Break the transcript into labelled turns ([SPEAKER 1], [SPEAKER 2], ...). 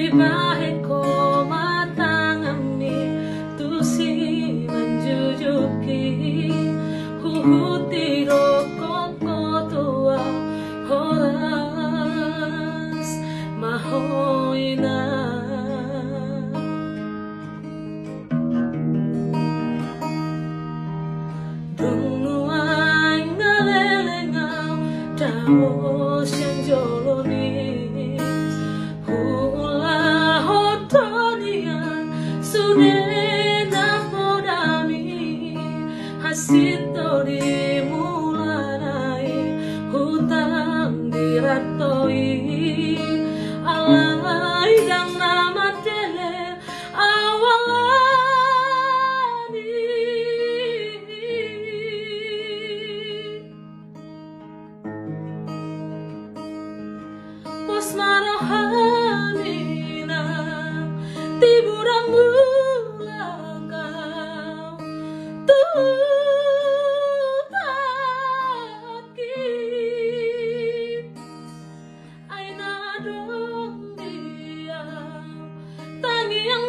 [SPEAKER 1] bahit ko matangami tu si manjujuki hutiro koko tua horas mahoina dunguay ngalelengau dao siyang joloni Sitori mulanai hutang diratoi alai dang nama tele awalani pos marohanina tiburang mulakau tangi yang